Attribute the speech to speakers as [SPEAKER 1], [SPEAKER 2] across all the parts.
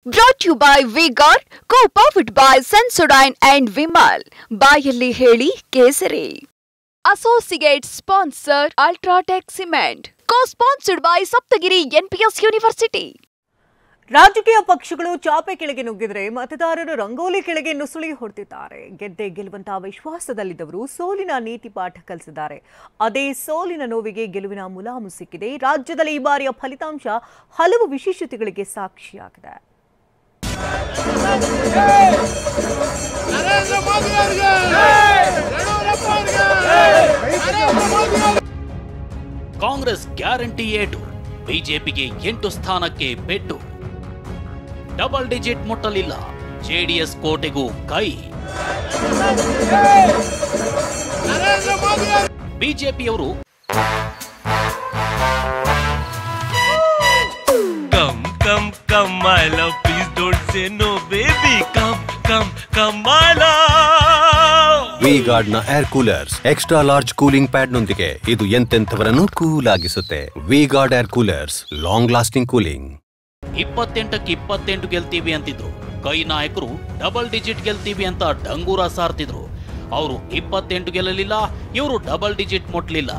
[SPEAKER 1] Brought to you by V-Guard, co-powered by Sensodyne and Vimal. ಬಾಯಲ್ಲಿ ಹೇಳಿ ಕೇಸರಿ. Associate sponsor Ultratech Cement. Co-sponsored by Saptagiri NPS University.
[SPEAKER 2] ರಾಜಕೀಯ ಪಕ್ಷಗಳು ಚಾಪೆ ಕೆಳಗೆ ನುಗ್ಗಿದ್ರೆ ಮತದಾರರು ರಂಗೋಲಿ ಕೆಳಗೆ ನುಸುಳಿ ಹೊಡೆದಿದ್ದಾರೆ. ಗೆದ್ದೆ ಗೆಲ್ಲುವಂತಹ ವಿಶ್ವಾಸದಲ್ಲಿದ್ದವರು ಸೋಲಿನ ನೀತಿ ಪಾಠ ಕಲಿಸಿದ್ದಾರೆ. ಅದೇ ಸೋಲಿನ ನೋವಿಗೆ ಗೆಲುವಿನ ಮುಲಾಮು ಸಿಕ್ಕಿದೆ. ರಾಜ್ಯದಲ್ಲಿ ಈ ಬಾರಿಯ ಫಲಿತಾಂಶ ಹಲವು ವಿಶೇಷತೆಗಳಿಗೆ ಸಾಕ್ಷಿಯಾಗಿದೆ.
[SPEAKER 3] ಕಾಂಗ್ರೆಸ್ ಗ್ಯಾರಂಟಿ ಏಟು, ಬಿಜೆಪಿಗೆ 8 ಸ್ಥಾನಕ್ಕೆ ಪೆಟ್ಟು. ಡಬಲ್ ಡಿಜಿಟ್ ಮುಟ್ಟಲಿಲ್ಲ, ಜೆಡಿಎಸ್ ಕೋಟೆಗೂ ಕೈ. ಬಿಜೆಪಿಯವರು
[SPEAKER 4] Come, my love, please don't say no, baby. Come, my love.
[SPEAKER 5] V-Guard ನ air coolers extra large cooling pad ನೊಂದಿಗೆ ಇದು ಎಂತೆಂಥವರನ್ನು ಕೂಲ್ ಆಗಿಸುತ್ತೆ. V-Guard air coolers, long lasting cooling.
[SPEAKER 3] 28ಕ್ಕೆ 28 ಗೆಲ್ತೀವಿ ಅಂತಿದ್ರು. ಕೈ ನಾಯಕರು ಡಬಲ್ ಡಿಜಿಟ್ ಗೆಲ್ತೀವಿ ಅಂತ ಡಂಗೂರ ಸಾರ್ತಿದ್ರು. ಅವರು 28 ಗೆಲ್ಲಲಿಲ್ಲ, ಇವರು ಡಬಲ್ ಡಿಜಿಟ್ ಮುಟ್ಲಿಲ್ಲ.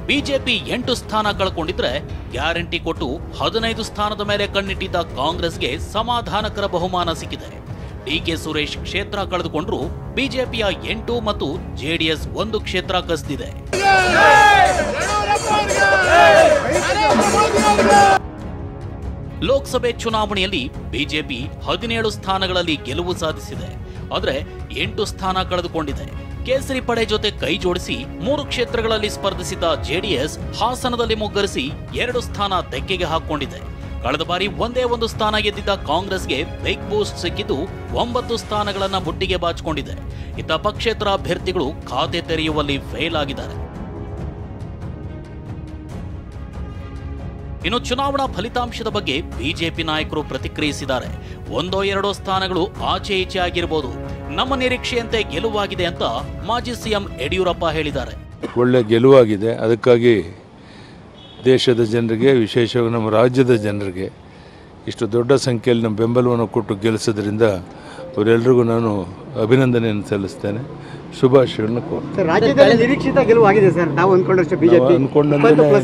[SPEAKER 3] ಬಿಜೆಪಿ 8 ಸ್ಥಾನ ಕಳ್ಕೊಂಡಿದ್ರೆ ಗ್ಯಾರಂಟಿ ಕೊಟ್ಟು 15 ಸ್ಥಾನದ ಮೇಲೆ ಕಣ್ಣಿಟ್ಟಿದ್ದ ಕಾಂಗ್ರೆಸ್ಗೆ ಸಮಾಧಾನಕರ ಬಹುಮಾನ ಸಿಕ್ಕಿದೆ. ಡಿಕೆ ಸುರೇಶ್ ಕ್ಷೇತ್ರ ಕಳೆದುಕೊಂಡ್ರು, ಬಿಜೆಪಿಯ 8 ಮತ್ತು ಜೆಡಿಎಸ್ 1 ಕ್ಷೇತ್ರ ಕಸಿದಿದೆ. ಲೋಕಸಭೆ ಚುನಾವಣೆಯಲ್ಲಿ ಬಿಜೆಪಿ 17 ಸ್ಥಾನಗಳಲ್ಲಿ ಗೆಲುವು ಸಾಧಿಸಿದೆ. ಆದರೆ 8 ಸ್ಥಾನ ಕಳೆದುಕೊಂಡಿದೆ. ಕೇಸರಿ ಪಡೆ ಜೊತೆ ಕೈ ಜೋಡಿಸಿ 3 ಕ್ಷೇತ್ರಗಳಲ್ಲಿ ಸ್ಪರ್ಧಿಸಿದ್ದ ಜೆಡಿಎಸ್ ಹಾಸನದಲ್ಲಿ ಮುಗ್ಗರಿಸಿ 2 ಸ್ಥಾನ ತೆಕ್ಕೆಗೆ ಹಾಕಿಕೊಂಡಿದೆ. ಕಳೆದ ಬಾರಿ ಒಂದೇ ಒಂದು ಸ್ಥಾನ ಗೆದ್ದಿದ್ದ ಕಾಂಗ್ರೆಸ್ಗೆ ಬಿಗ್ ಬೂಸ್ಟ್ ಸಿಕ್ಕಿದ್ದು 9 ಸ್ಥಾನಗಳನ್ನ ಬುಟ್ಟಿಗೆ ಬಾಚಿಕೊಂಡಿದೆ. ಇತ್ತ ಪಕ್ಷೇತರ ಅಭ್ಯರ್ಥಿಗಳು ಖಾತೆ ತೆರೆಯುವಲ್ಲಿ ಫೇಲ್ ಆಗಿದ್ದಾರೆ. ಇನ್ನು ಚುನಾವಣಾ ಫಲಿತಾಂಶದ ಬಗ್ಗೆ ಬಿಜೆಪಿ ನಾಯಕರು ಪ್ರತಿಕ್ರಿಯಿಸಿದ್ದಾರೆ. 1-2 ಸ್ಥಾನಗಳು ಆಚೆ ಈಚೆ ಆಗಿರಬಹುದು, ನಮ್ಮ ನಿರೀಕ್ಷೆಯಂತೆ ಗೆಲುವಾಗಿದೆ ಅಂತ ಮಾಜಿ ಸಿಎಂ ಯಡಿಯೂರಪ್ಪ ಹೇಳಿದ್ದಾರೆ.
[SPEAKER 6] ಒಳ್ಳೆ ಗೆಲುವಾಗಿದೆ. ಅದಕ್ಕಾಗಿ ದೇಶದ ಜನರಿಗೆ, ವಿಶೇಷವಾಗಿ ನಮ್ಮ ರಾಜ್ಯದ ಜನರಿಗೆ ಇಷ್ಟು ದೊಡ್ಡ ಸಂಖ್ಯೆಯಲ್ಲಿ ನಮ್ಮ ಬೆಂಬಲವನ್ನು ಕೊಟ್ಟು ಗೆಲ್ಲಿಸೋದ್ರಿಂದ ಅವರೆಲ್ಲರಿಗೂ ನಾನು ಅಭಿನಂದನೆಯನ್ನು ಸಲ್ಲಿಸ್ತೇನೆ, ಶುಭಾಶಯಗಳನ್ನು ಕೋರ್ತೇನೆ.
[SPEAKER 7] ರಾಜ್ಯದಲ್ಲಿ ನಿರೀಕ್ಷಿತ ಗೆಲುವಾಗಿದೆ ಸರ್. ನಾವು ಅಂದ್ಕೊಂಡಷ್ಟು ಬಿಜೆಪಿ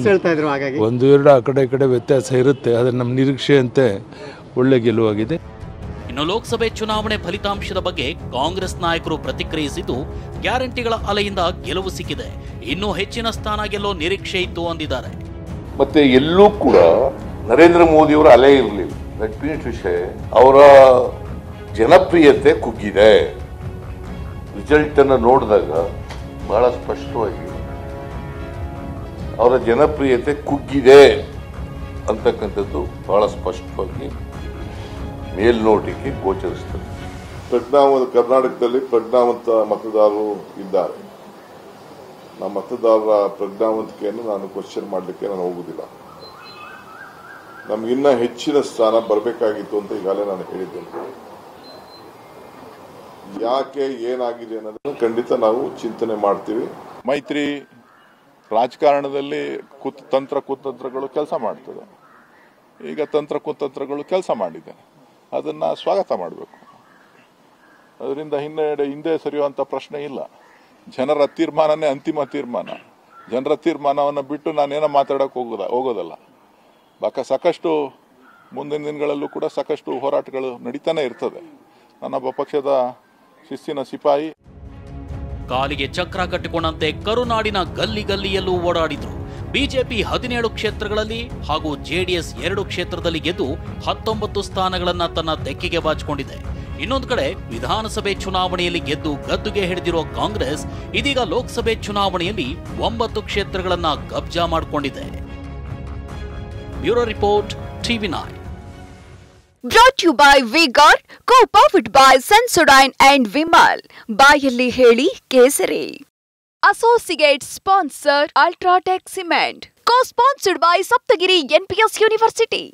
[SPEAKER 7] ಹೇಳ್ತಾ ಇದ್ರು, ಹಾಗಾಗಿ
[SPEAKER 6] 1-2 ಆ ಕಡೆ ಈ ಕಡೆ ವ್ಯತ್ಯಾಸ ಇರುತ್ತೆ, ಆದರೆ ನಮ್ಮ ನಿರೀಕ್ಷೆಯಂತೆ ಒಳ್ಳೆ ಗೆಲುವಾಗಿದೆ.
[SPEAKER 3] ಇನ್ನು ಲೋಕಸಭೆ ಚುನಾವಣೆ ಫಲಿತಾಂಶದ ಬಗ್ಗೆ ಕಾಂಗ್ರೆಸ್ ನಾಯಕರು ಪ್ರತಿಕ್ರಿಯಿಸಿದ್ದು, ಗ್ಯಾರಂಟಿಗಳ ಅಲೆಯಿಂದ ಗೆಲುವು ಸಿಕ್ಕಿದೆ, ಇನ್ನೂ ಹೆಚ್ಚಿನ ಸ್ಥಾನ ಗೆಲ್ಲೋ ನಿರೀಕ್ಷೆ ಇತ್ತು ಅಂದಿದ್ದಾರೆ.
[SPEAKER 8] ಮತ್ತೆ ಎಲ್ಲೂ ಕೂಡ ನರೇಂದ್ರ ಮೋದಿಯವರ ಅಲೆ ಇರಲಿಲ್ಲ. ವಿಷಯ ಅವರ ಜನಪ್ರಿಯತೆ ಕುಗ್ಗಿದೆ. ರಿಸಲ್ಟ್ ಅನ್ನು ನೋಡಿದಾಗ ಬಹಳ ಸ್ಪಷ್ಟವಾಗಿ ಅವರ ಜನಪ್ರಿಯತೆ ಕುಗ್ಗಿದೆ ಅಂತಕ್ಕಂಥದ್ದು ಬಹಳ ಸ್ಪಷ್ಟವಾಗಿ ಮೇಲ್ನೋಟಕ್ಕೆ ಗೋಚರಿಸ್ತದೆ. ಕರ್ನಾಟಕದಲ್ಲಿ ಪ್ರಜ್ಞಾವಂತ ಮತದಾರರು ಇದ್ದಾರೆ. ನಮ್ಮ ಮತದಾರರ ಪ್ರಜ್ಞಾವಂತಿಕೆಯನ್ನು ನಾನು ಕ್ವಶನ್ ಮಾಡಲಿಕ್ಕೆ ನಾನು ಹೋಗುವುದಿಲ್ಲ. ನಮಗಿನ್ನ ಹೆಚ್ಚಿನ ಸ್ಥಾನ ಬರಬೇಕಾಗಿತ್ತು ಅಂತ ಈಗಾಗಲೇ ನಾನು ಹೇಳಿದ್ದೇನೆ. ಯಾಕೆ ಏನಾಗಿದೆ ಅನ್ನೋದನ್ನು ಖಂಡಿತ ನಾವು ಚಿಂತನೆ ಮಾಡ್ತೀವಿ.
[SPEAKER 9] ಮೈತ್ರಿ ರಾಜಕಾರಣದಲ್ಲಿ ತಂತ್ರ ಕುತಂತ್ರಗಳು ಕೆಲಸ ಮಾಡ್ತದೆ. ಈಗ ತಂತ್ರ ಕುತಂತ್ರಗಳು ಕೆಲಸ ಮಾಡಿದೆ, ಅದನ್ನ ಸ್ವಾಗತ ಮಾಡಬೇಕು. ಅದರಿಂದ ಹಿಂದೆ ಸರಿಯುವಂತ ಪ್ರಶ್ನೆ ಇಲ್ಲ. ಜನರ ತೀರ್ಮಾನನೇ ಅಂತಿಮ ತೀರ್ಮಾನ. ಜನರ ತೀರ್ಮಾನವನ್ನು ಬಿಟ್ಟು ನಾನೇನೋ ಮಾತಾಡಕ್ಕೆ ಹೋಗೋದಲ್ಲ. ಸಾಕಷ್ಟು ಮುಂದಿನ ದಿನಗಳಲ್ಲೂ ಕೂಡ ಸಾಕಷ್ಟು ಹೋರಾಟಗಳು ನಡೀತಾನೆ ಇರ್ತದೆ. ನಾನೊಬ್ಬ ಪಕ್ಷದ ಶಿಸ್ತಿನ ಸಿಪಾಯಿ.
[SPEAKER 3] ಕಾಲಿಗೆ ಚಕ್ರ ಕಟ್ಟಿಕೊಂಡಂತೆ ಕರುನಾಡಿನ ಗಲ್ಲಿ ಗಲ್ಲಿಯಲ್ಲೂ ಓಡಾಡಿದ್ರು. ಬಿಜೆಪಿ 17 ಕ್ಷೇತ್ರಗಳಲ್ಲಿ ಹಾಗೂ ಜೆಡಿಎಸ್ 2 ಕ್ಷೇತ್ರದಲ್ಲಿ ಗೆದ್ದು 19 ಸ್ಥಾನಗಳನ್ನ ತನ್ನ ತೆಕ್ಕೆಗೆ ಬಾಚಿಕೊಂಡಿದೆ. ಇನ್ನೊಂದು ಕಡೆ ವಿಧಾನಸಭೆ ಚುನಾವಣೆಯಲ್ಲಿ ಗೆದ್ದು ಗದ್ದುಗೆ ಹಿಡಿದಿರೋ ಕಾಂಗ್ರೆಸ್ ಇದೀಗ ಲೋಕಸಭೆ ಚುನಾವಣೆಯಲ್ಲಿ 9 ಕ್ಷೇತ್ರಗಳನ್ನ ಕಬ್ಜಾ ಮಾಡಿಕೊಂಡಿದೆ. Bureau report, TV9.
[SPEAKER 1] Brought to you by V-Guard, co-powered by Sensodyne and Vimal. ಬಾಯಲ್ಲಿ ಹೇಳಿ ಕೇಸರಿ. Associate sponsor Ultratech Cement. Co-sponsored by Saptagiri NPS University.